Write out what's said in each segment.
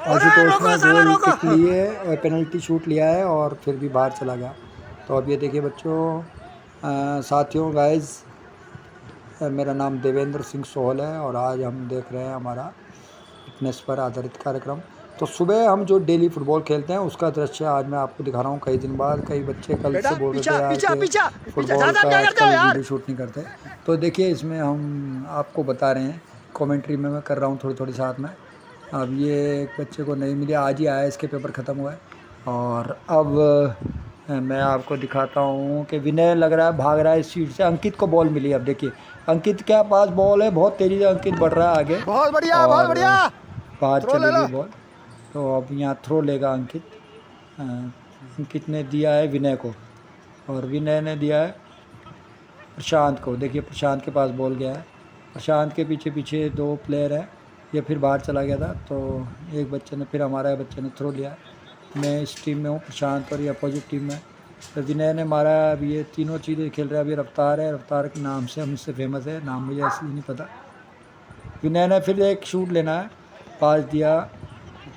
आशुतोष ने goal kick लिए और पेनल्टी शूट लिया है और फिर भी बाहर चला गया। तो अब ये देखिए बच्चों, साथियों, गाइस, मेरा नाम देवेंद्र सिंह सोहल है और आज हम देख रहे हैं हमारा फिटनेस पर आधारित कार्यक्रम। तो सुबह हम जो डेली फुटबॉल खेलते हैं उसका दृश्य आज मैं आपको दिखा रहा हूँ। कई दिन बाद कई बच्चे कल से बोल रहे थे यार कि फुटबॉल का आजकल वीडियो शूट नहीं करते। तो देखिए इसमें हम आपको बता रहे हैं, कमेंट्री में मैं कर रहा हूँ थोड़ी थोड़ी साथ में। अब ये एक बच्चे को नहीं मिली, आज ही आया, इसके पेपर ख़त्म हुआ है। और अब मैं आपको दिखाता हूँ कि विनय लग रहा है भाग रहा है इस सीट से। अंकित को बॉल मिली। अब देखिए अंकित के पास बॉल है, बहुत तेज़ी से अंकित बढ़ रहा है आगे। बहुत बढ़िया, बहुत और बढ़िया। बाहर चली गई बॉल। तो अब यहाँ थ्रो लेगा अंकित। अंकित ने दिया है विनय को और विनय ने दिया है प्रशांत को। देखिए प्रशांत के पास बॉल गया है। प्रशांत के पीछे पीछे दो प्लेयर हैं। ये फिर बाहर चला गया था तो एक बच्चे ने, फिर हमारा बच्चे ने थ्रो लिया। मैं इस टीम में हूँ, प्रशांत और ये अपोजिट टीम में। तो विनय ने मारा। अब ये तीनों चीज़ें खेल रहे हैं। अभी रफ्तार है, रफ्तार के नाम से हमसे फेमस है, नाम मुझे असली नहीं पता। विनय ने फिर एक शूट लेना है, पास दिया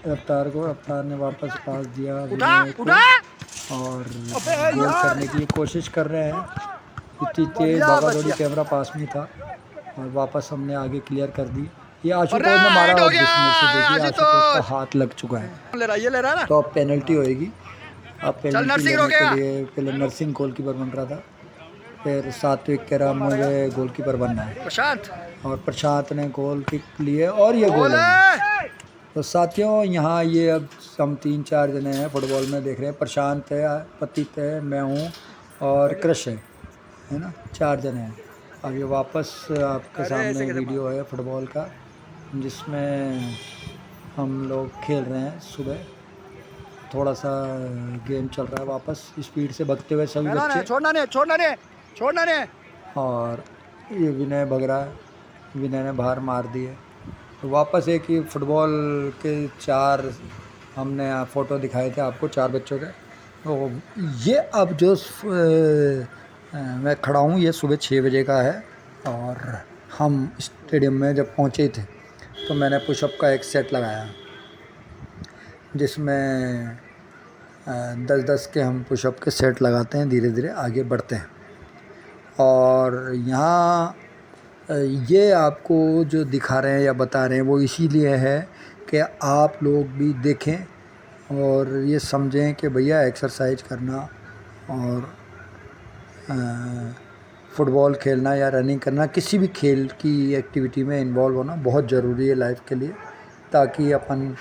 रफ्तार को, रफ्तार ने वापस पास दिया विनय को और गोल करने की कोशिश कर रहे हैं। इतनी तेज भागा दौड़ी, कैमरा पास में था और वापस हमने आगे क्लियर कर दी। ये आशुतोष ने मारा और जिसमें से देखिए आशुतोष का हाथ लग चुका है। तो अब पेनल्टी होएगी। अब पेनल्टी लेने के लिए पहले नरसिंह गोलकीपर बन रहा था, फिर सात्विक कह रहा मुझे गोलकीपर बनना है और प्रशांत ने गोल किक लिए और ये गोल है। तो साथियों यहाँ ये अब हम 3-4 जने हैं फुटबॉल में देख रहे हैं। प्रशांत है, पतित है, मैं हूँ और क्रश है ना, 4 जने हैं। अब ये वापस आपके सामने वीडियो है फुटबॉल का जिसमें हम लोग खेल रहे हैं। सुबह थोड़ा सा गेम चल रहा है, वापस स्पीड से भागते हुए सभी बच्चे। छोड़ना नहीं। और ये विनय भग रहा है, विनय ने बाहर मार दिए। तो वापस एक ही फुटबॉल के 4 हमने फ़ोटो दिखाए थे आपको, 4 बच्चों के। तो ये अब जो मैं खड़ा हूँ ये सुबह 6 बजे का है और हम स्टेडियम में जब पहुँचे थे तो मैंने पुशअप का एक सेट लगाया जिसमें 10-10 के हम पुशअप के सेट लगाते हैं, धीरे धीरे आगे बढ़ते हैं। और यहाँ ये आपको जो दिखा रहे हैं या बता रहे हैं वो इसीलिए है कि आप लोग भी देखें और ये समझें कि भैया एक्सरसाइज करना और फुटबॉल खेलना या रनिंग करना, किसी भी खेल की एक्टिविटी में इन्वॉल्व होना बहुत ज़रूरी है लाइफ के लिए, ताकि अपन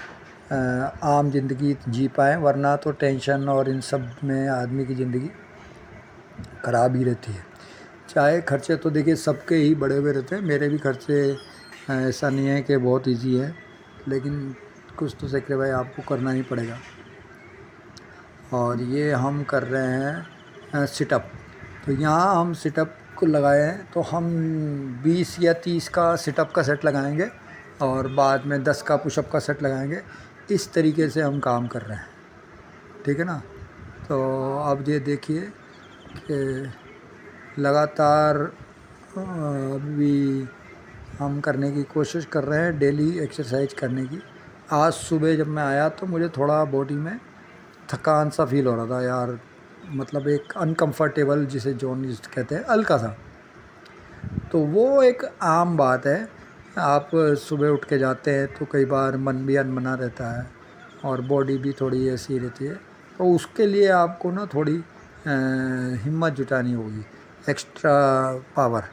आम ज़िंदगी जी पाएँ। वरना तो टेंशन और इन सब में आदमी की ज़िंदगी ख़राब ही रहती है। चाहे खर्चे तो देखिए सबके ही बड़े हुए रहते हैं, मेरे भी खर्चे ऐसा नहीं है कि बहुत इजी है, लेकिन कुछ तो सेक्रीफाइस आपको करना ही पड़ेगा। और ये हम कर रहे हैं सिटअप। तो यहाँ हम सिटअप को लगाए हैं तो हम 20 या 30 का सिटअप का सेट लगाएंगे और बाद में 10 का पुशअप का सेट लगाएंगे। इस तरीके से हम काम कर रहे हैं, ठीक है ना। तो अब ये देखिए कि लगातार अभी हम करने की कोशिश कर रहे हैं डेली एक्सरसाइज करने की। आज सुबह जब मैं आया तो मुझे थोड़ा बॉडी में थकान सा फील हो रहा था यार, मतलब एक अनकंफर्टेबल जिसे जॉन्डिस कहते हैं, हल्का सा। तो वो एक आम बात है, आप सुबह उठ के जाते हैं तो कई बार मन भी अनबना रहता है और बॉडी भी थोड़ी ऐसी रहती है। तो उसके लिए आपको ना थोड़ी हिम्मत जुटानी होगी, एक्स्ट्रा पावर,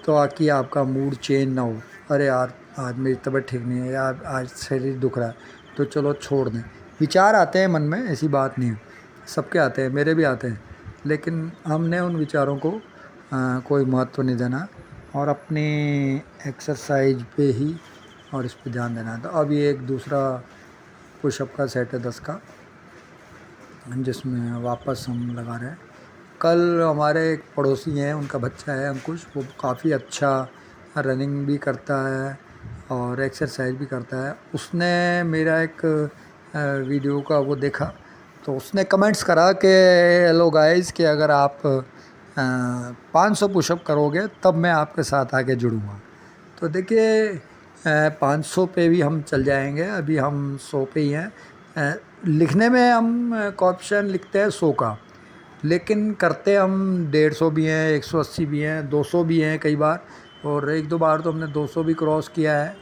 तो आकि आपका मूड चेंज ना हो। अरे यार आज मेरी तबीयत ठीक नहीं है यार, आज शरीर दुख रहा है, तो चलो छोड़ दें। विचार आते हैं मन में, ऐसी बात नहीं है, सबके आते हैं, मेरे भी आते हैं, लेकिन हमने उन विचारों को कोई महत्व नहीं देना और अपनी एक्सरसाइज पे ही और इस पे ध्यान देना है। तो अब ये एक दूसरा पुशअप का सेट है 10 का, जिसमें वापस हम लगा रहे हैं। कल हमारे एक पड़ोसी हैं, उनका बच्चा है अंकुश, वो काफ़ी अच्छा रनिंग भी करता है और एक्सरसाइज भी करता है। उसने मेरा एक वीडियो का वो देखा तो उसने कमेंट्स करा कि हेलो गाइस, कि अगर आप 500 पुशअप करोगे तब मैं आपके साथ आके जुड़ूंगा। तो देखिए 500 पे भी हम चल जाएंगे, अभी हम 100 पे ही हैं। लिखने में हम कॉप्शन लिखते हैं 100 का, लेकिन करते हम 150 भी हैं, 180 भी हैं, 200 भी हैं कई बार, और एक दो बार तो हमने 200 भी क्रॉस किया है।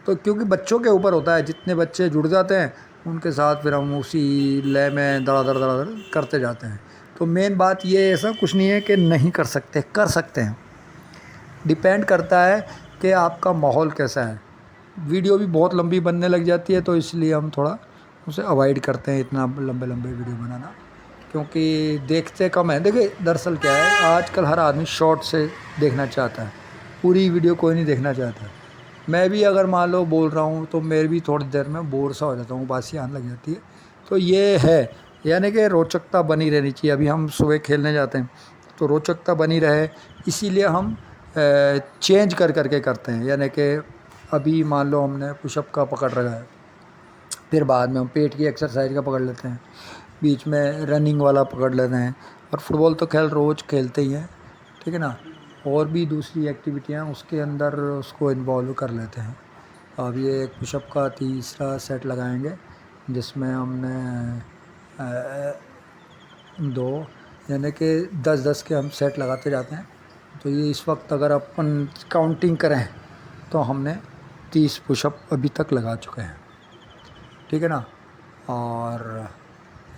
तो क्योंकि बच्चों के ऊपर होता है, जितने बच्चे जुड़ जाते हैं उनके साथ फिर हम उसी लय में दड़ादड़ दड़ादड़ करते जाते हैं। तो मेन बात ये ऐसा कुछ नहीं है कि नहीं कर सकते, कर सकते हैं। डिपेंड करता है कि आपका माहौल कैसा है। वीडियो भी बहुत लंबी बनने लग जाती है, तो इसलिए हम थोड़ा उसे अवॉइड करते हैं, इतना लंबे लंबे वीडियो बनाना, क्योंकि देखते कम है। देखिए दरअसल क्या है, आजकल हर आदमी शॉर्ट से देखना चाहता है, पूरी वीडियो कोई नहीं देखना चाहता। मैं भी अगर मान लो बोल रहा हूँ तो मेरे भी थोड़ी देर में बोर सा हो जाता हूँ, बासी आने लग जाती है। तो ये है, यानी कि रोचकता बनी रहनी चाहिए। अभी हम सुबह खेलने जाते हैं तो रोचकता बनी रहे, इसीलिए हम चेंज कर करके करते हैं। यानी कि अभी मान लो हमने पुशअप का पकड़ रखा है, फिर बाद में हम पेट की एक्सरसाइज का पकड़ लेते हैं, बीच में रनिंग वाला पकड़ लेते हैं। और फुटबॉल तो खेल रोज़ खेलते ही हैं, ठीक है ना। और भी दूसरी एक्टिविटियाँ उसके अंदर उसको इन्वॉल्व कर लेते हैं। अब ये एक पुशअप का तीसरा सेट लगाएंगे, जिसमें हमने 2 यानी कि 10-10 के हम सेट लगाते जाते हैं। तो ये इस वक्त अगर अपन काउंटिंग करें तो हमने 30 पुशअप अभी तक लगा चुके हैं, ठीक है ना। और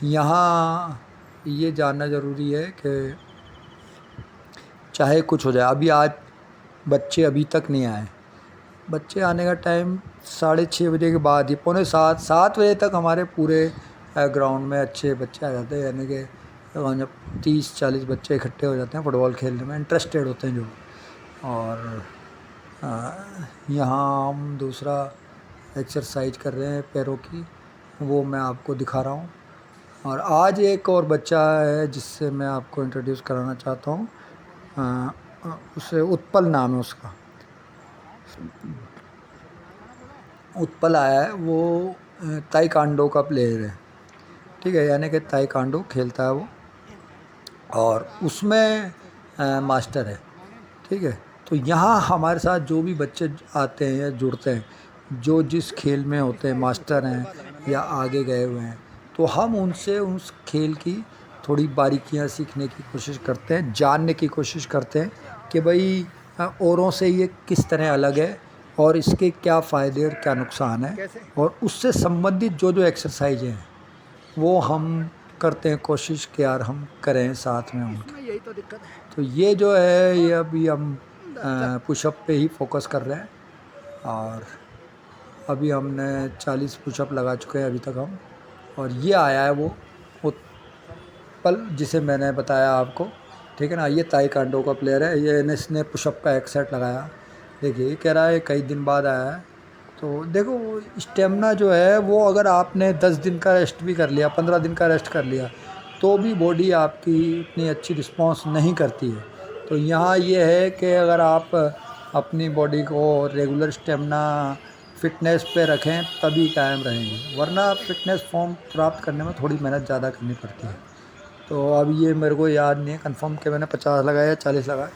यहाँ ये जानना ज़रूरी है कि चाहे कुछ हो जाए, अभी आज बच्चे अभी तक नहीं आए। बच्चे आने का टाइम 6:30 बजे के बाद ही, 6:45-7 बजे तक हमारे पूरे ग्राउंड में अच्छे बच्चे आ जाते हैं। यानी कि जब 30-40 बच्चे इकट्ठे हो जाते हैं फुटबॉल खेलने में, इंटरेस्टेड होते हैं जो। और यहाँ हम दूसरा एक्सरसाइज कर रहे हैं पैरों की, वो मैं आपको दिखा रहा हूँ। और आज एक और बच्चा है जिससे मैं आपको इंट्रोड्यूस कराना चाहता हूँ। उसे उत्पल नाम है उसका, उत्पल आया है। वो ताइक्वांडो का प्लेयर है, ठीक है, यानी कि ताइक्वांडो खेलता है वो, और उसमें मास्टर है, ठीक है। तो यहाँ हमारे साथ जो भी बच्चे आते हैं या जुड़ते हैं, जो जिस खेल में होते हैं, मास्टर हैं या आगे गए हुए हैं, तो हम उनसे उस खेल की थोड़ी बारीकियाँ सीखने की कोशिश करते हैं, जानने की कोशिश करते हैं कि भाई औरों से ये किस तरह अलग है और इसके क्या फ़ायदे और क्या नुकसान है, और उससे संबंधित जो जो एक्सरसाइज हैं वो हम करते हैं, कोशिश कि यार हम करें साथ में उनके। यही तो दिक्कत है। तो ये जो है, ये अभी हम पुशअप पे ही फोकस कर रहे हैं, और अभी हमने 40 पुशअप लगा चुके हैं अभी तक हम। और ये आया है वो उत्पल जिसे मैंने बताया आपको, ठीक है ना। ये ताइक्वांडो का प्लेयर है, ये इसने पुशअप का एक सेट लगाया। देखिए ये कह रहा है कई दिन बाद आया है। तो देखो स्टेमिना जो है वो, अगर आपने 10 दिन का रेस्ट भी कर लिया, 15 दिन का रेस्ट कर लिया, तो भी बॉडी आपकी इतनी अच्छी रिस्पॉन्स नहीं करती है। तो यहाँ ये है कि अगर आप अपनी बॉडी को रेगुलर स्टेमिना फिटनेस पे रखें तभी कायम रहेंगे, वरना फिटनेस फॉर्म प्राप्त करने में थोड़ी मेहनत ज़्यादा करनी पड़ती है। तो अब ये मेरे को याद नहीं है कंफर्म कि मैंने 50 लगाया या 40 लगाया।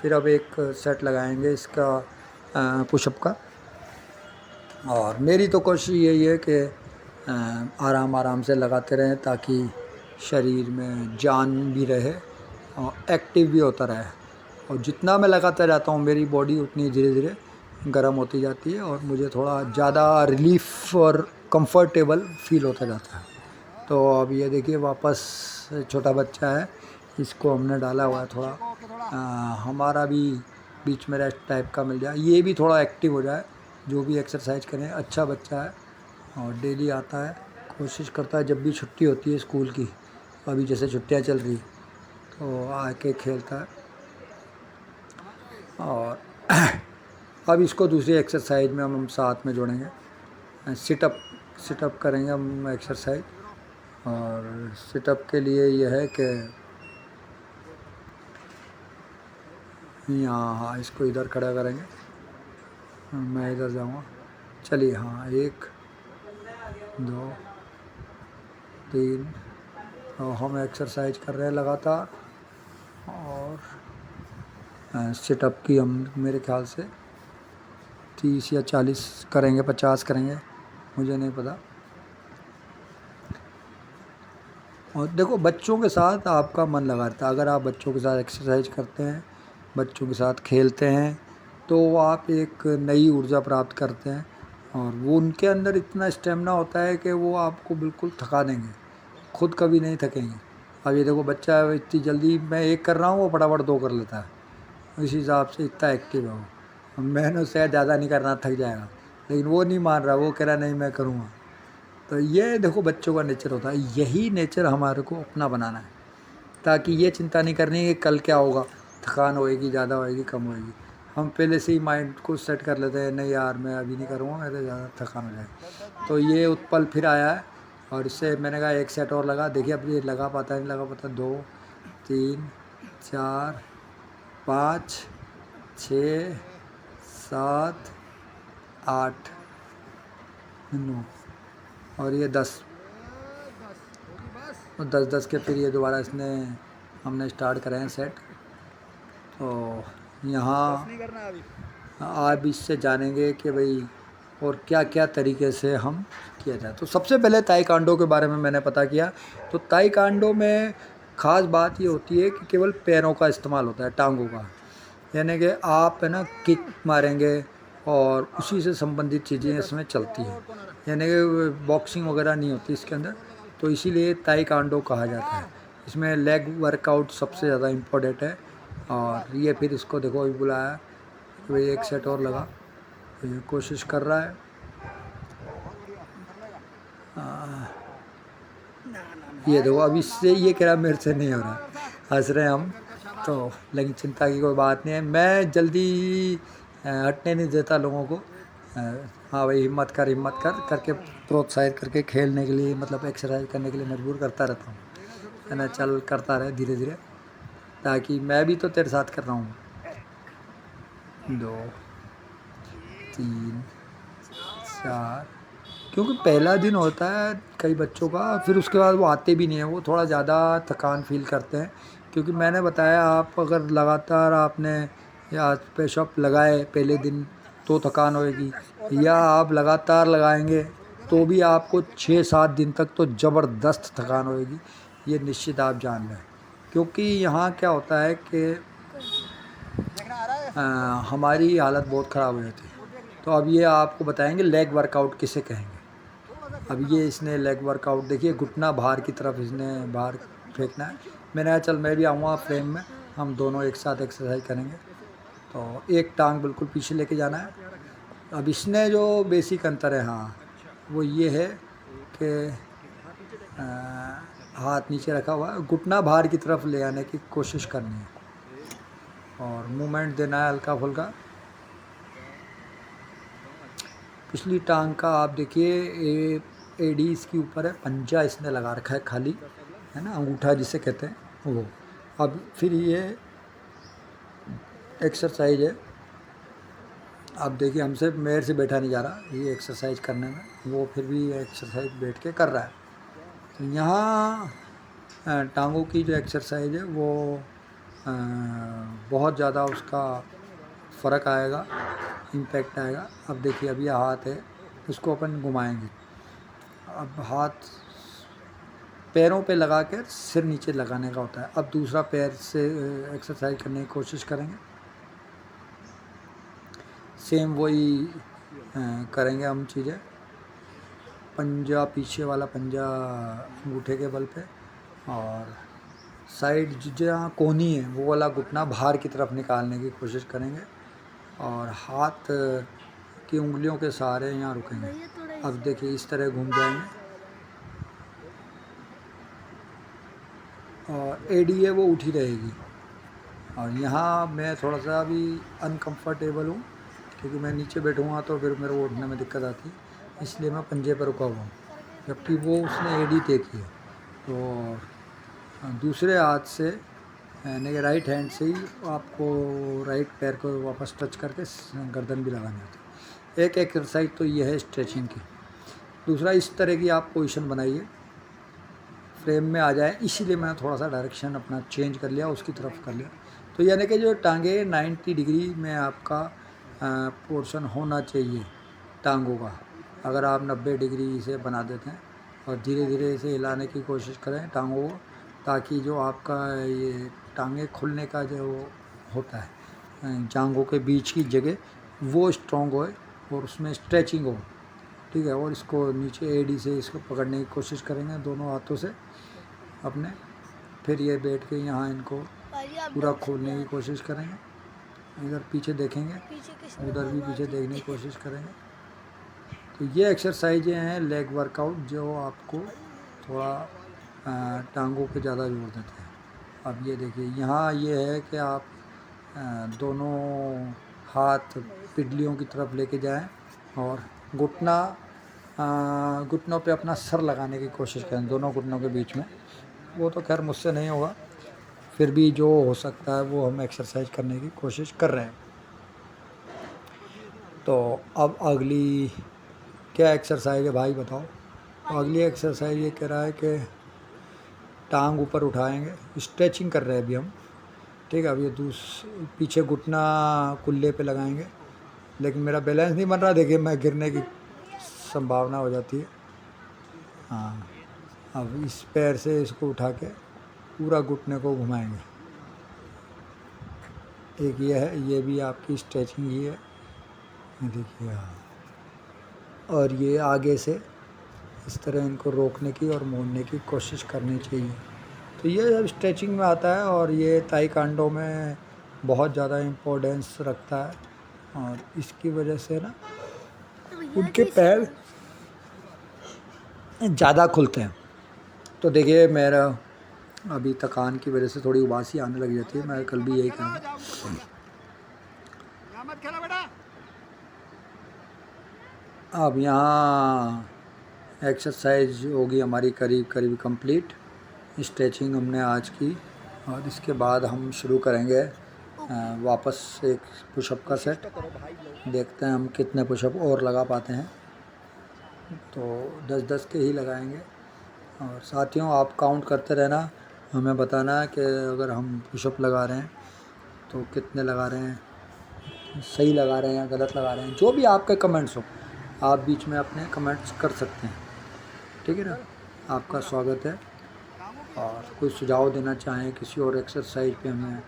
फिर अब एक सेट लगाएंगे इसका पुशअप का। और मेरी तो कोशिश यही है कि आराम आराम से लगाते रहें, ताकि शरीर में जान भी रहे और एक्टिव भी होता रहे। और जितना मैं लगाता जाता हूँ मेरी बॉडी उतनी धीरे धीरे गर्म होती जाती है, और मुझे थोड़ा ज़्यादा रिलीफ और कंफर्टेबल फील होता जाता है। तो अब ये देखिए वापस छोटा बच्चा है, इसको हमने डाला हुआ है थोड़ा, हमारा भी बीच में रेस्ट टाइप का मिल जाए, ये भी थोड़ा एक्टिव हो जाए, जो भी एक्सरसाइज करें। अच्छा बच्चा है और डेली आता है, कोशिश करता है जब भी छुट्टी होती है स्कूल की, अभी जैसे छुट्टियां चल रही तो आके खेलता है। और अब इसको दूसरी एक्सरसाइज में हम साथ में जोड़ेंगे, सिटअप करेंगे हम एक्सरसाइज। और सिटअप के लिए यह है कि यहाँ, हाँ, इसको इधर खड़ा करेंगे, मैं इधर जाऊँगा, चलिए, हाँ, 1 2 3, और हम एक्सरसाइज कर रहे हैं लगातार। और सिटअप की हम मेरे ख्याल से 30 या 40 करेंगे, 50 करेंगे, मुझे नहीं पता। और देखो बच्चों के साथ आपका मन लगा रहता है। अगर आप बच्चों के साथ एक्सरसाइज करते हैं, बच्चों के साथ खेलते हैं, तो आप एक नई ऊर्जा प्राप्त करते हैं और वो उनके अंदर इतना स्टेमिना होता है कि वो आपको बिल्कुल थका देंगे, खुद कभी नहीं थकेंगे। अब ये देखो बच्चा इतनी जल्दी मैं एक कर रहा हूँ, वो फटाफट 2 कर लेता है। इस हिसाब से इतना एक्टिव है वो। मैंने उससे ज़्यादा नहीं करना, थक जाएगा, लेकिन वो नहीं मान रहा, वो कह रहा नहीं मैं करूँगा। तो ये देखो बच्चों का नेचर होता है। यही नेचर हमारे को अपना बनाना है, ताकि ये चिंता नहीं करनी कि कल क्या होगा, थकान होएगी, ज़्यादा होएगी, कम होएगी। हम पहले से ही माइंड को सेट कर लेते हैं, नहीं यार मैं अभी नहीं करूँगा, मेरे ज़्यादा थकान हो जाएगी। तो ये उत्पल फिर आया है और इससे मैंने कहा एक सेट और लगा। देखिए अब ये लगा पाता नहीं लगा पाता। 2 3 4 5 6 7 8 9 और ये 10 और 10 के फिर ये दोबारा इसने हमने स्टार्ट करे हैं सेट। तो यहाँ आप इससे जानेंगे कि भाई और क्या क्या तरीके से हम किया जाए। तो सबसे पहले ताइक्वांडो के बारे में मैंने पता किया। तो ताइक्वांडो में ख़ास बात ये होती है कि केवल पैरों का इस्तेमाल होता है, टांगों का। यानी कि आप है ना किक मारेंगे और उसी से संबंधित चीज़ें इसमें चलती हैं, यानी कि बॉक्सिंग वगैरह नहीं होती इसके अंदर। तो इसीलिए ताइक्वांडो कहा जाता है। इसमें लेग वर्कआउट सबसे ज़्यादा इम्पोर्टेंट है। और ये फिर इसको देखो अभी बुलाया कि भाई एक सेट और लगा, तो ये कोशिश कर रहा है। ये देखो अब इससे ये कह रहा मेरे से नहीं हो रहा, हंस रहे हैं हम तो, लेकिन चिंता की कोई बात नहीं है। मैं जल्दी हटने नहीं देता लोगों को। हाँ भाई हिम्मत कर करके प्रोत्साहित करके खेलने के लिए, मतलब एक्सरसाइज करने के लिए मजबूर करता रहता हूँ, है ना। चल करता रहे धीरे धीरे, ताकि मैं भी तो तेरे साथ कर रहा हूँ। 2 3 4, क्योंकि पहला दिन होता है कई बच्चों का, फिर उसके बाद वो आते भी नहीं हैं, वो थोड़ा ज़्यादा थकान फील करते हैं। क्योंकि मैंने बताया आप अगर लगातार आपने या पेशअप लगाए पहले दिन तो थकान होएगी, या आप लगातार लगाएंगे तो भी आपको 6-7 दिन तक तो ज़बरदस्त थकान होएगी, ये निश्चित आप जान लें। क्योंकि यहाँ क्या होता है कि हमारी हालत बहुत ख़राब हो जाती है। तो अब ये आपको बताएंगे लेग वर्कआउट किसे कहेंगे। अब ये इसने लेग वर्कआउट देखिए, घुटना बाहर की तरफ इसने बाहर फेंकना है। मैंने कहा चल मैं भी आऊँगा फ्रेम में, हम दोनों एक साथ एक्सरसाइज करेंगे। तो एक टांग बिल्कुल पीछे लेके जाना है। अब इसने जो बेसिक अंतर है, हाँ वो ये है कि हाथ नीचे रखा हुआ है, घुटना बाहर की तरफ ले आने की कोशिश करनी है और मूवमेंट देना है हल्का फुल्का। पिछली टांग का आप देखिए एडी इसके ऊपर है, पंजा इसने लगा रखा है खाली, है ना, अंगूठा जिसे कहते हैं वो। अब फिर ये एक्सरसाइज है। अब देखिए हमसे मेरे से बैठा नहीं जा रहा ये एक्सरसाइज करने में, वो फिर भी एक्सरसाइज बैठ के कर रहा है। तो यहाँ टांगों की जो एक्सरसाइज है वो बहुत ज़्यादा उसका फ़र्क आएगा, इम्पैक्ट आएगा। अब देखिए अब ये हाथ है, इसको अपन घुमाएंगे। अब हाथ पैरों पे लगा कर सिर नीचे लगाने का होता है। अब दूसरा पैर से एक्सरसाइज करने की कोशिश करेंगे, सेम वही करेंगे हम चीज़ें। पंजा पीछे वाला पंजा अंगूठे के बल पे, और साइड जहाँ कोहनी है वो वाला घुटना बाहर की तरफ निकालने की कोशिश करेंगे और हाथ की उंगलियों के सहारे यहाँ रुकेंगे। अब देखिए इस तरह घूम जाएंगे और एडी है वो उठी रहेगी। और यहाँ मैं थोड़ा सा अभी अनकंफर्टेबल हूँ, क्योंकि मैं नीचे बैठूँगा तो फिर मेरे को उठने में दिक्कत आती है, इसलिए मैं पंजे पर रुका हुआ हूँ, जबकि वो उसने एडी तय की है। तो दूसरे हाथ से यानी कि राइट हैंड से ही आपको राइट पैर को वापस टच करके गर्दन भी लगानी होती है। एक एक्सरसाइज तो ये है स्ट्रेचिंग की। दूसरा इस तरह की आप पोजीशन बनाइए, फ्रेम में आ जाए, इसीलिए मैंने थोड़ा सा डायरेक्शन अपना चेंज कर लिया, उसकी तरफ कर लिया। तो यानी कि जो टांगे 90 डिग्री में आपका पोर्शन होना चाहिए टांगों का। अगर आप 90 डिग्री इसे बना देते हैं और धीरे धीरे इसे हिलाने की कोशिश करें टांगों को, ताकि जो आपका ये टांगे खुलने का जो होता है जांघों के बीच की जगह वो स्ट्रॉन्ग होए और उसमें स्ट्रेचिंग हो, ठीक है। और इसको नीचे एड़ी से इसको पकड़ने की कोशिश करेंगे दोनों हाथों से अपने। फिर ये बैठ के यहाँ इनको पूरा खोलने की कोशिश करेंगे। इधर पीछे देखेंगे, उधर भी पीछे देखने की कोशिश करेंगे। तो ये एक्सरसाइजें हैं लेग वर्कआउट जो आपको थोड़ा टांगों पे ज़्यादा जोर देते हैं। अब ये देखिए यहाँ ये है कि आप दोनों हाथ पिडलियों की तरफ लेके जाएं और घुटनों पे अपना सर लगाने की कोशिश करें दोनों घुटनों के बीच में। वो तो खैर मुझसे नहीं होगा, फिर भी जो हो सकता है वो हम एक्सरसाइज करने की कोशिश कर रहे हैं। तो अब अगली क्या एक्सरसाइज है भाई बताओ? तो अगली एक्सरसाइज ये कह रहा है कि टांग ऊपर उठाएंगे, स्ट्रेचिंग कर रहे हैं अभी हम, ठीक है। अब ये पीछे घुटना कुल्ले पे लगाएंगे, लेकिन मेरा बैलेंस नहीं बन रहा, देखिए मैं गिरने की संभावना हो जाती है। हाँ, अब इस पैर से इसको उठा के पूरा घुटने को घुमाएंगे। एक ये है, ये भी आपकी स्ट्रेचिंग ही है, देखिए। हाँ, और ये आगे से इस तरह इनको रोकने की और मोड़ने की कोशिश करनी चाहिए। तो ये सब स्ट्रेचिंग में आता है और ये ताइक्वांडो में बहुत ज़्यादा इम्पोर्टेंस रखता है, और इसकी वजह से ना उनके पैर ज़्यादा खुलते हैं। तो देखिए मेरा अभी थकान की वजह से थोड़ी उबासी आने लग जाती है, मैं कल भी यही करूँगा। अब यहाँ एक्सरसाइज होगी हमारी करीब करीब कंप्लीट। स्ट्रेचिंग हमने आज की और इसके बाद हम शुरू करेंगे वापस एक पुशअप का सेट। देखते हैं हम कितने पुशअप और लगा पाते हैं, तो 10-10 के ही लगाएंगे। और साथियों आप काउंट करते रहना, हमें बताना कि अगर हम पुशअप लगा रहे हैं तो कितने लगा रहे हैं, सही लगा रहे हैं या गलत लगा रहे हैं। जो भी आपके कमेंट्स हो आप बीच में अपने कमेंट्स कर सकते हैं, ठीक है ना। आपका स्वागत है। और कोई सुझाव देना चाहें, किसी और एक्सरसाइज पे हमें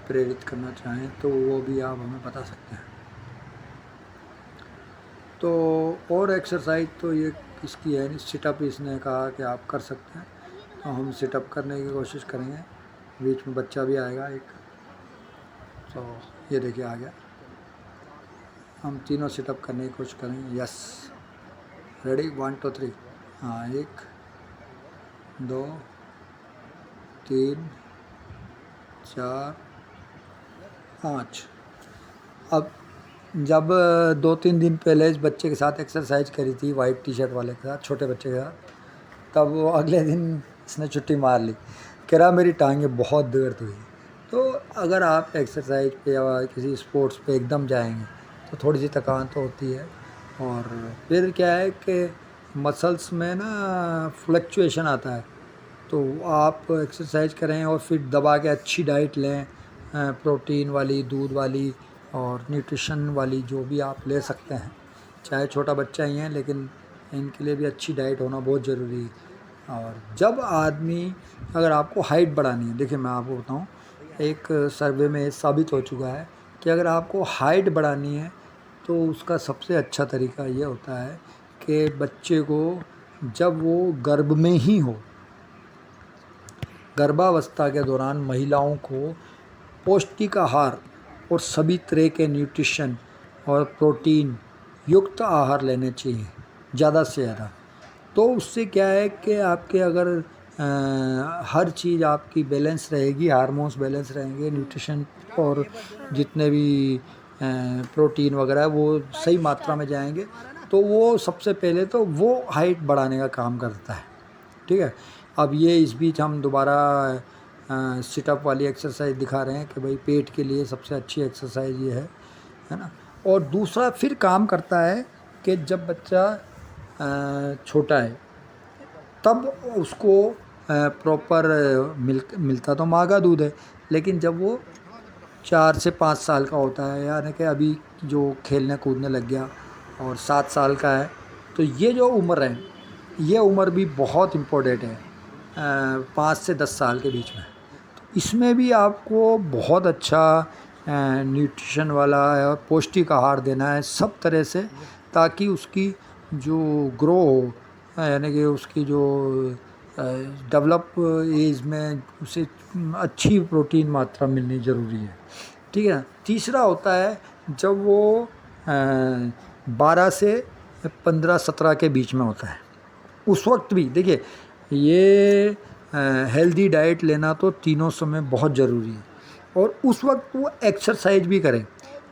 प्रेरित करना चाहें तो वो भी आप हमें बता सकते हैं। तो और एक्सरसाइज तो ये किसकी है नहीं, सिटअप इसने कहा कि आप कर सकते हैं, तो हम सिटअप करने की कोशिश करेंगे। बीच में बच्चा भी आएगा एक, तो ये देखिए आ गया। हम तीनों सिटअप करने की कोशिश करेंगे। Yes, ready, 1 2 3। हाँ, 1 2 3 4 5। अब जब 2-3 दिन पहले इस बच्चे के साथ एक्सरसाइज करी थी, वाइट टी शर्ट वाले के साथ, छोटे बच्चे के साथ, तब वो अगले दिन इसने छुट्टी मार ली, कह रहा मेरी टांगें बहुत दर्द हुई। तो अगर आप एक्सरसाइज पे या किसी स्पोर्ट्स पे एकदम जाएंगे तो थोड़ी सी थकान तो होती है। और फिर क्या है कि मसल्स में ना फ्लक्चुएशन आता है, तो आप एक्सरसाइज करें और फिर दबा के अच्छी डाइट लें, प्रोटीन वाली, दूध वाली और न्यूट्रिशन वाली जो भी आप ले सकते हैं। चाहे छोटा बच्चा ही है लेकिन इनके लिए भी अच्छी डाइट होना बहुत ज़रूरी है। और जब आदमी, अगर आपको हाइट बढ़ानी है, देखिए मैं आपको बताऊं, एक सर्वे में साबित हो चुका है कि अगर आपको हाइट बढ़ानी है तो उसका सबसे अच्छा तरीका ये होता है कि बच्चे को जब वो गर्भ में ही हो, गर्भावस्था के दौरान महिलाओं को पौष्टिक आहार और सभी तरह के न्यूट्रिशन और प्रोटीन युक्त आहार लेने चाहिए ज़्यादा से ज़्यादा। तो उससे क्या है कि आपके अगर हर चीज़ आपकी बैलेंस रहेगी, हार्मोन्स बैलेंस रहेंगे, न्यूट्रिशन और जितने भी प्रोटीन वगैरह वो सही मात्रा में जाएंगे, तो वो सबसे पहले तो वो हाइट बढ़ाने का काम करता है, ठीक है। अब ये इस बीच हम दोबारा सिटअप वाली एक्सरसाइज दिखा रहे हैं कि भाई पेट के लिए सबसे अच्छी एक्सरसाइज ये है ना। और दूसरा फिर काम करता है कि जब बच्चा छोटा है तब उसको प्रॉपर मिलता तो माँ का दूध है, लेकिन जब वो 4 से 5 साल का होता है, यानी कि अभी जो खेलने कूदने लग गया और 7 साल का है, तो ये जो उम्र है, ये उम्र भी बहुत इम्पोर्टेंट है 5 से 10 साल के बीच में। इसमें भी आपको बहुत अच्छा न्यूट्रिशन वाला और पौष्टिक आहार देना है सब तरह से, ताकि उसकी जो ग्रो हो, यानी कि उसकी जो डेवलप एज में उसे अच्छी प्रोटीन मात्रा मिलनी ज़रूरी है, ठीक है। तीसरा होता है जब वो 12 से 15-17 के बीच में होता है, उस वक्त भी देखिए ये हेल्दी डाइट लेना तो तीनों समय बहुत ज़रूरी है। और उस वक्त वो एक्सरसाइज भी करें,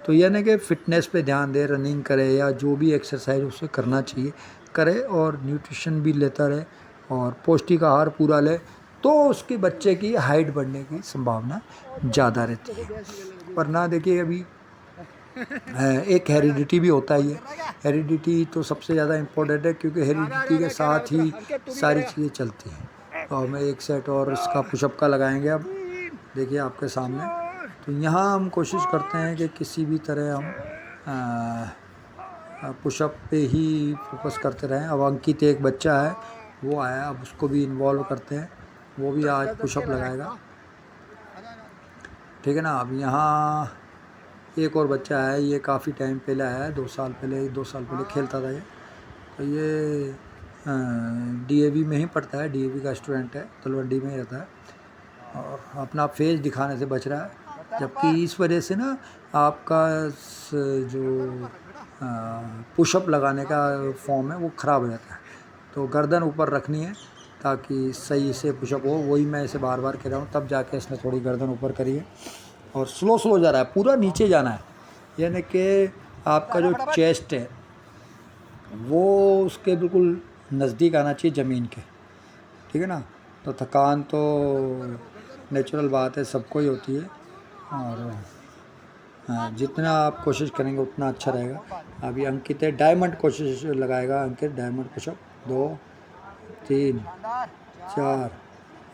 तो यानी कि फ़िटनेस पे ध्यान दे, रनिंग करे या जो भी एक्सरसाइज उसे करना चाहिए करे, और न्यूट्रिशन भी लेता रहे और पौष्टिक आहार पूरा ले, तो उसके बच्चे की हाइट बढ़ने की संभावना ज़्यादा रहती है। वरना देखिए अभी एक हेरिडिटी भी होता ही है। हेरिडिटी तो सबसे ज़्यादा इम्पोर्टेंट है, क्योंकि हेरिडिटी के साथ ही सारी चीज़ें चलती हैं। तो हमें एक सेट और इसका पुशअप का लगाएंगे अब, देखिए आपके सामने। तो यहाँ हम कोशिश करते हैं कि किसी भी तरह हम पुशअप पे ही फोकस करते रहें। अब अंकित एक बच्चा है, वो आया, अब उसको भी इन्वॉल्व करते हैं, वो भी आज पुशअप लगाएगा, ठीक है ना। अब यहाँ एक और बच्चा है, ये काफ़ी टाइम पहले आया है, 2 साल पहले खेलता था ये। तो ये डीएवी में ही पढ़ता है, डीएवी का स्टूडेंट है, तलवंडी में ही रहता है, और अपना फेस दिखाने से बच रहा है। जबकि इस वजह से ना आपका जो पुशअप लगाने का फॉर्म है वो ख़राब हो जाता है। तो गर्दन ऊपर रखनी है ताकि सही से पुशअप हो, वही मैं इसे बार बार कह रहा हूँ, तब जाके इसने थोड़ी गर्दन ऊपर करी है। और स्लो जा रहा है, पूरा नीचे जाना है, यानी कि आपका जो चेस्ट है वो उसके बिल्कुल नज़दीक आना चाहिए ज़मीन के, ठीक है ना। तो थकान तो नेचुरल बात है, सबको ही होती है, और जितना आप कोशिश करेंगे उतना अच्छा रहेगा। अभी अंकित है, डायमंड कोशिश लगाएगा अंकित, डायमंड पुशअप 2 3 4।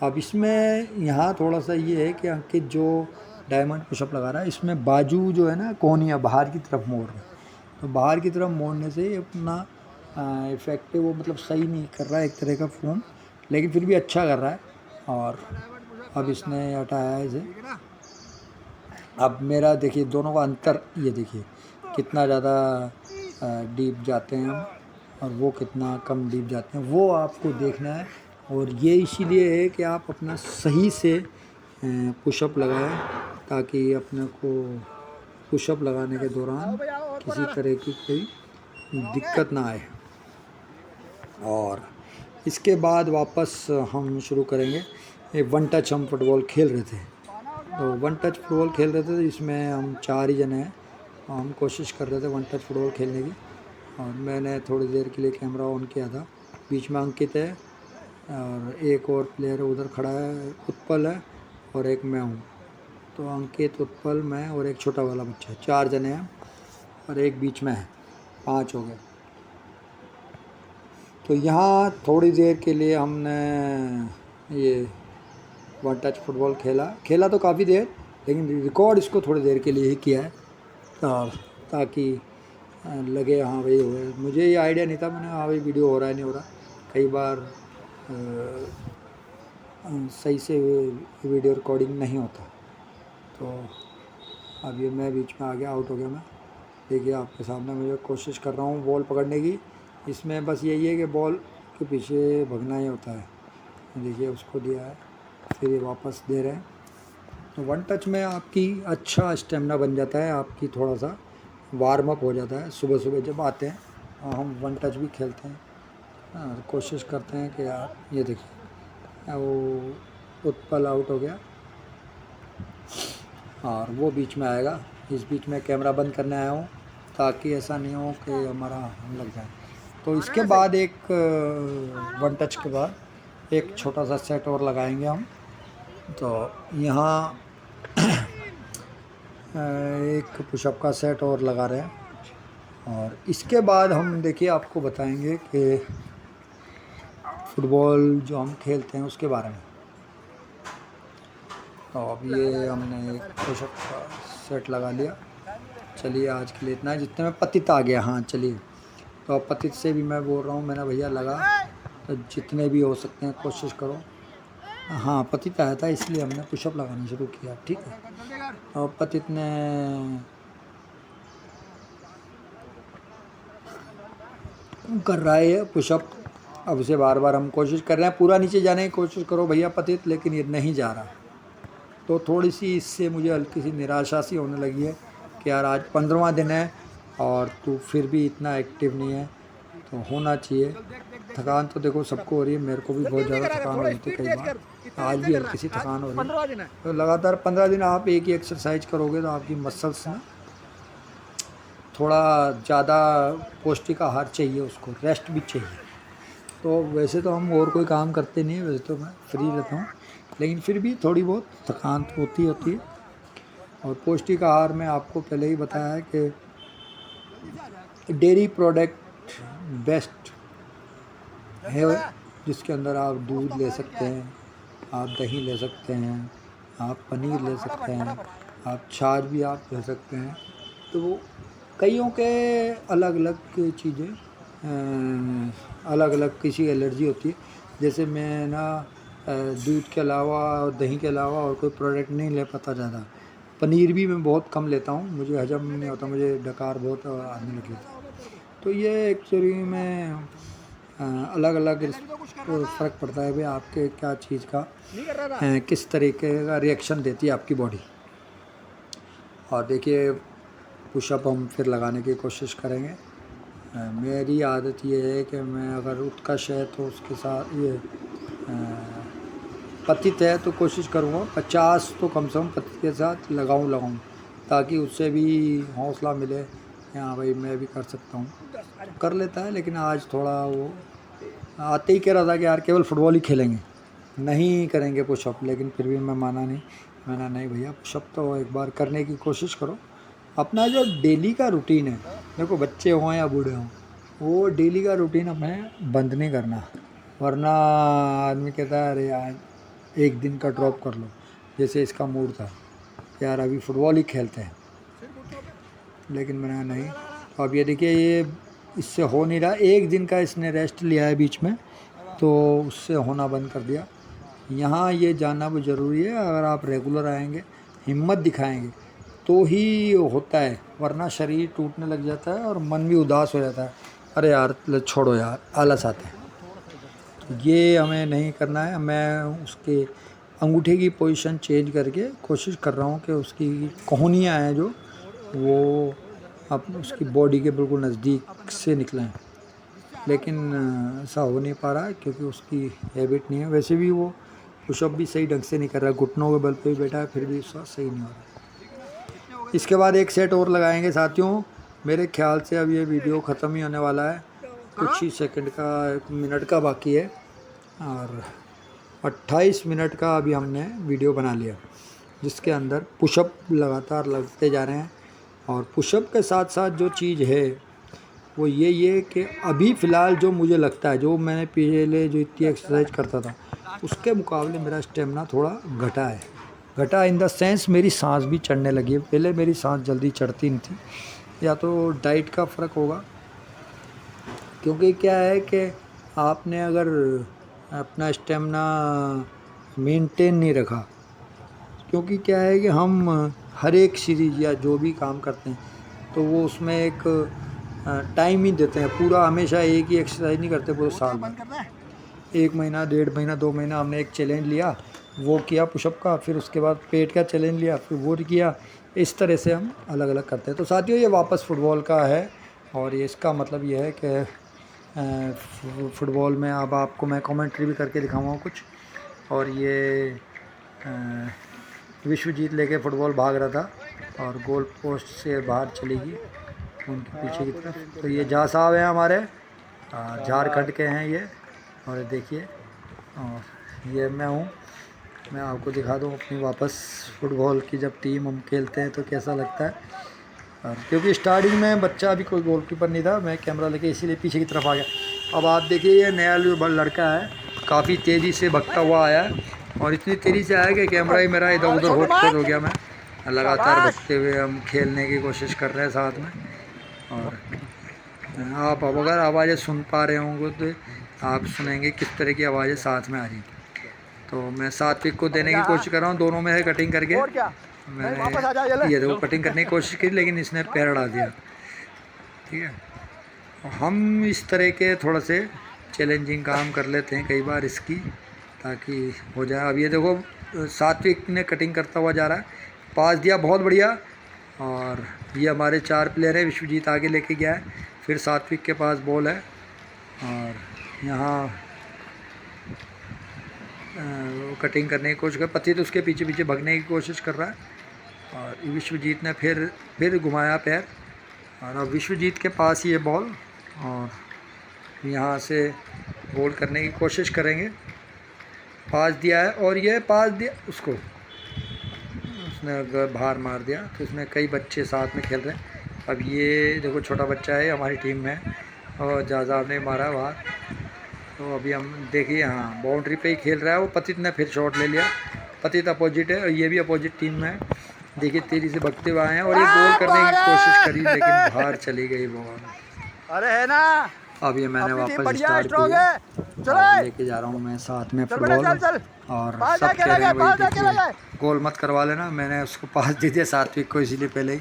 अब इसमें यहाँ थोड़ा सा ये है कि अंकित जो डायमंड पुशअप लगा रहा है, इसमें बाजू जो है ना कोहनियाँ बाहर की तरफ मोड़ रहे हैं, तो बाहर की तरफ मोड़ने से अपना इफेक्टिव वो मतलब सही नहीं कर रहा है एक तरह का फॉर्म, लेकिन फिर भी अच्छा कर रहा है। और अब इसने हटाया है इसे। अब मेरा देखिए दोनों का अंतर, ये देखिए कितना ज़्यादा डीप जाते हैं हम, और वो कितना कम डीप जाते हैं, वो आपको देखना है। और ये इसीलिए है कि आप अपना सही से पुशअप लगाएं, ताकि अपने को पुशअप लगाने के दौरान किसी तरह की कोई दिक्कत ना आए। और इसके बाद वापस हम शुरू करेंगे। ये 1 टच हम फुटबॉल खेल रहे थे, तो 1 टच फुटबॉल खेल रहे थे, तो इसमें हम 4 ही जने हैं, हम कोशिश कर रहे थे 1 टच फुटबॉल खेलने की। और मैंने थोड़ी देर के लिए कैमरा ऑन किया था, बीच में अंकित है और एक और प्लेयर उधर खड़ा है, उत्पल है, और एक मैं हूँ। तो अंकित, उत्पल, मैं और एक छोटा वाला बच्चा, 4 जने हैं, और एक बीच में है, 5 हो गए। तो यहाँ थोड़ी देर के लिए हमने ये 1 टच फुटबॉल खेला तो काफ़ी देर, लेकिन रिकॉर्ड इसको थोड़ी देर के लिए ही किया है, और ताकि लगे हाँ भाई हो रहा है। मुझे ये आइडिया नहीं था, मैंने हाँ भाई वीडियो हो रहा है नहीं हो रहा। कई बार सही से वीडियो रिकॉर्डिंग नहीं होता। तो अब ये मैं बीच में आ गया, आउट हो गया मैं। देखिए आपके सामने मुझे कोशिश कर रहा हूँ बॉल पकड़ने की, इसमें बस यही है कि बॉल के पीछे भगना ही होता है। देखिए उसको दिया है, फिर ये वापस दे रहे हैं। तो 1 टच में आपकी अच्छा स्टेमिना बन जाता है, आपकी थोड़ा सा वार्म अप हो जाता है। सुबह सुबह जब आते हैं हम 1 टच भी खेलते हैं, कोशिश करते हैं कि यार ये देखिए वो उत्पल आउट हो गया, और वो बीच में आएगा। इस बीच में कैमरा बंद करने आया हूँ ताकि ऐसा नहीं हो कि हमारा हम लग जाए। तो इसके बाद एक 1 टच के बाद एक छोटा सा सेट और लगाएंगे हम। तो यहाँ एक पुशअप का सेट और लगा रहे हैं, और इसके बाद हम देखिए आपको बताएंगे कि फुटबॉल जो हम खेलते हैं उसके बारे में। तो अब ये हमने एक पुशअप का सेट लगा लिया, चलिए आज के लिए इतना है, जितने में पतित आ गया। हाँ चलिए, तो अब पतित से भी मैं बोल रहा हूँ, मैंने भैया लगा तो जितने भी हो सकते हैं कोशिश करो। हाँ पतित आया था इसलिए हमने पुशअप लगाना शुरू किया, ठीक है। और पतित ने कर रहा है पुशअप, अब उसे बार बार हम कोशिश कर रहे हैं, पूरा नीचे जाने की कोशिश करो भैया पतित, लेकिन ये नहीं जा रहा। तो थोड़ी सी इससे मुझे हल्की सी निराशा सी होने लगी है कि यार आज 15वां दिन है और तू फिर भी इतना एक्टिव नहीं है, तो होना चाहिए। थकान तो देखो सबको हो रही है, मेरे को भी बहुत ज़्यादा थकान हो रही थी कई बार, आज भी हल्की सी थकान हो रही है। तो लगातार 15 दिन आप एक ही एक्सरसाइज करोगे तो आपकी मसल्स ना थोड़ा ज़्यादा पौष्टिक आहार चाहिए, उसको रेस्ट भी चाहिए। तो वैसे तो हम और कोई काम करते नहीं है, वैसे तो मैं फ्री रहता हूँ, लेकिन फिर भी थोड़ी बहुत थकान तो होती है। और पौष्टिक आहार में आपको पहले ही बताया है कि डेयरी प्रोडक्ट बेस्ट है, जिसके अंदर आप दूध ले सकते हैं, आप दही ले सकते हैं, आप पनीर ले सकते हैं, आप छाछ भी आप ले सकते हैं। तो वो कईयों के अलग अलग चीज़ें, अलग अलग किसी एलर्जी होती है। जैसे मैं ना दूध के अलावा और दही के अलावा और कोई प्रोडक्ट नहीं ले पाता ज़्यादा। पनीर भी मैं बहुत कम लेता हूँ, मुझे हजम नहीं होता, मुझे डकार बहुत आने लग जाता है। तो ये एक्चुअली में अलग अलग फ़र्क पड़ता है भाई आपके क्या चीज़ का किस तरीके का रिएक्शन देती है आपकी बॉडी। और देखिए पुशअप हम फिर लगाने की कोशिश करेंगे। मेरी आदत ये है कि मैं अगर उत्कर्ष है तो उसके साथ ये पतित है तो कोशिश करूँगा 50 तो कम से कम पतित के साथ लगाऊं, ताकि उससे भी हौसला मिले, हाँ भाई मैं भी कर सकता हूँ। तो कर लेता है, लेकिन आज थोड़ा वो आते ही कह रहा था कि यार केवल फुटबॉल ही खेलेंगे, नहीं करेंगे पुशअप, लेकिन फिर भी मैं माना नहीं। मैंने नहीं भैया पुशअप तो एक बार करने की कोशिश करो। अपना जो डेली का रूटीन है, देखो बच्चे हों या बूढ़े हों, वो डेली का रूटीन हमें बंद नहीं करना, वरना आदमी कहता है अरे यार एक दिन का ड्रॉप कर लो। जैसे इसका मूड था यार अभी फुटबॉल ही खेलते हैं, लेकिन मैंने नहीं। तो अब ये देखिए ये इससे हो नहीं रहा, एक दिन का इसने रेस्ट लिया है बीच में, तो उससे होना बंद कर दिया। यहाँ ये जानना भी ज़रूरी है, अगर आप रेगुलर आएंगे, हिम्मत दिखाएंगे तो ही होता है, वरना शरीर टूटने लग जाता है और मन भी उदास हो जाता है, अरे यार छोड़ो यार, आलस आता है। तो ये हमें नहीं करना है। मैं उसके अंगूठे की पोजीशन चेंज करके कोशिश कर रहा हूँ कि उसकी कोहनियाँ हैं जो वो अब उसकी बॉडी के बिल्कुल नज़दीक से निकलें, लेकिन ऐसा हो नहीं पा रहा है क्योंकि उसकी हैबिट नहीं है। वैसे भी वो पुशअप भी सही ढंग से नहीं कर रहा, घुटनों के बल पे ही बैठा है, फिर भी उसका सही नहीं हो रहा। इसके बाद एक सेट और लगाएंगे साथियों। मेरे ख्याल से अब ये वीडियो ख़त्म ही होने वाला है, कुछ ही सेकंड का, 1 मिनट का बाकी है, और 28 मिनट का अभी हमने वीडियो बना लिया, जिसके अंदर पुशअप लगातार लगते जा रहे हैं। और पुशअप के साथ साथ जो चीज़ है वो ये कि अभी फ़िलहाल जो मुझे लगता है, जो मैंने पहले जो इतनी एक्सरसाइज करता था उसके मुकाबले मेरा स्टेमिना थोड़ा घटा इन द सेंस मेरी सांस भी चढ़ने लगी है। पहले मेरी सांस जल्दी चढ़ती नहीं थी, या तो डाइट का फ़र्क होगा, क्योंकि क्या है कि आपने अगर अपना स्टेमिना मेंटेन नहीं रखा, क्योंकि क्या है कि हम हर एक सीरीज़ या जो भी काम करते हैं तो वो उसमें एक टाइम ही देते हैं, पूरा हमेशा एक ही एक्सरसाइज नहीं करते पूरे साल में। 1 महीना, 1.5 महीना, 2 महीना हमने एक चैलेंज लिया, वो किया पुशअप का, फिर उसके बाद पेट का चैलेंज लिया, फिर वो किया। इस तरह से हम अलग अलग करते हैं। तो साथियों ये वापस फुटबॉल का है, और ये इसका मतलब ये है कि फुटबॉल में अब आपको मैं कमेंट्री भी करके दिखाऊंगा कुछ। और ये विश्वजीत लेके फुटबॉल भाग रहा था और गोल पोस्ट से बाहर चली गई उनके पीछे की तरफ। तो ये जहाँ साहब हैं हमारे, झारखंड के हैं ये, और देखिए, और ये मैं हूँ। मैं आपको दिखा दूँ अपनी वापस फुटबॉल की जब टीम हम खेलते हैं तो कैसा लगता है। और क्योंकि स्टार्टिंग में बच्चा अभी कोई गोलकीपर नहीं था, मैं कैमरा लेके इसीलिए पीछे की तरफ आ गया। अब आप देखिए ये नया जो लड़का है काफ़ी तेज़ी से भगता हुआ आया है, और इतनी तेज़ी से आया कि कैमरा ही मेरा इधर उधर हो गया। मैं लगातार भगते हुए हम खेलने की कोशिश कर रहे हैं साथ में। और आप अब अगर आवाज़ें सुन पा रहे होंगे तो आप सुनेंगे किस तरह की आवाज़ें साथ में आ रही। तो मैं सात्विक को देने की कोशिश कर रहा हूँ, दोनों में है कटिंग करके। मैंने ये देखो कटिंग करने की कोशिश की लेकिन इसने पैर अड़ा दिया। ठीक है, हम इस तरह के थोड़ा से चैलेंजिंग काम कर लेते हैं कई बार इसकी, ताकि हो जाए। अब ये देखो सात्विक ने कटिंग करता हुआ जा रहा है, पास दिया बहुत बढ़िया। और ये हमारे 4 प्लेयर हैं, विश्वजीत आगे लेके गया है, फिर सात्विक के पास बॉल है और यहाँ कटिंग करने की कोशिश कर, पति तो उसके पीछे पीछे भगने की कोशिश कर रहा है। और विश्वजीत ने फिर घुमाया पैर और अब विश्वजीत के पास ये बॉल और यहाँ से गोल करने की कोशिश करेंगे। पास दिया है और ये पास दिया उसको, उसने बाहर मार दिया। तो इसमें कई बच्चे साथ में खेल रहे हैं। अब ये देखो छोटा बच्चा है हमारी टीम में और ज़्यादा ने मारा बाहर। तो अभी हम देखिए, हाँ बाउंड्री पे ही खेल रहा है वो। पतित ने फिर शॉट ले लिया, पतित अपोजिट है और ये भी अपोजिट टीम में है। देखिए तेजी से भगते हुए आए हैं और ये गोल करने की कोशिश करी लेकिन बाहर चली गई बॉल। अरे है ना, अब ये मैंने वापस स्टार्ट किया, लेके जा रहा हूँ मैं साथ में फुटबॉल। और सब कह रहे हैं भाई गोल मत करवा लेना, मैंने उसको पास दे दिया सात्विक को इसीलिए पहले ही,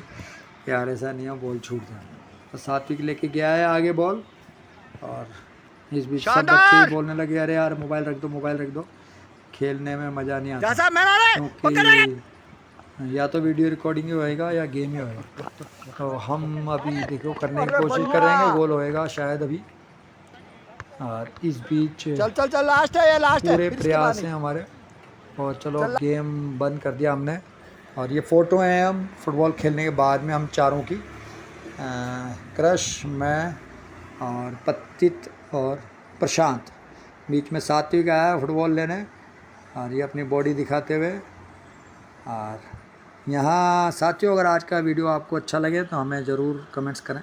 यार ऐसा नहीं है बॉल छूट जाए। तो सात्विक लेके गया है आगे बॉल और इस बीच सब बच्चे ही बोलने लगे अरे यार मोबाइल रख दो, मोबाइल रख दो, खेलने में मज़ा नहीं आता क्योंकि या तो वीडियो रिकॉर्डिंग ही होएगा या गेम ही होएगा। तो हम अभी देखो करने की कोशिश करेंगे, गोल होएगा शायद अभी। और इस बीच चल लास्ट है, ये लास्ट पूरे प्रयास हैं हमारे। और चलो गेम बंद कर दिया हमने। और ये फ़ोटो हैं हम फुटबॉल खेलने के बाद में हम चारों की, क्रश, मैं और पतित और प्रशांत। बीच में सात्विक आया फुटबॉल लेने और ये अपनी बॉडी दिखाते हुए। और यहाँ साथियों अगर आज का वीडियो आपको अच्छा लगे तो हमें ज़रूर कमेंट्स करें।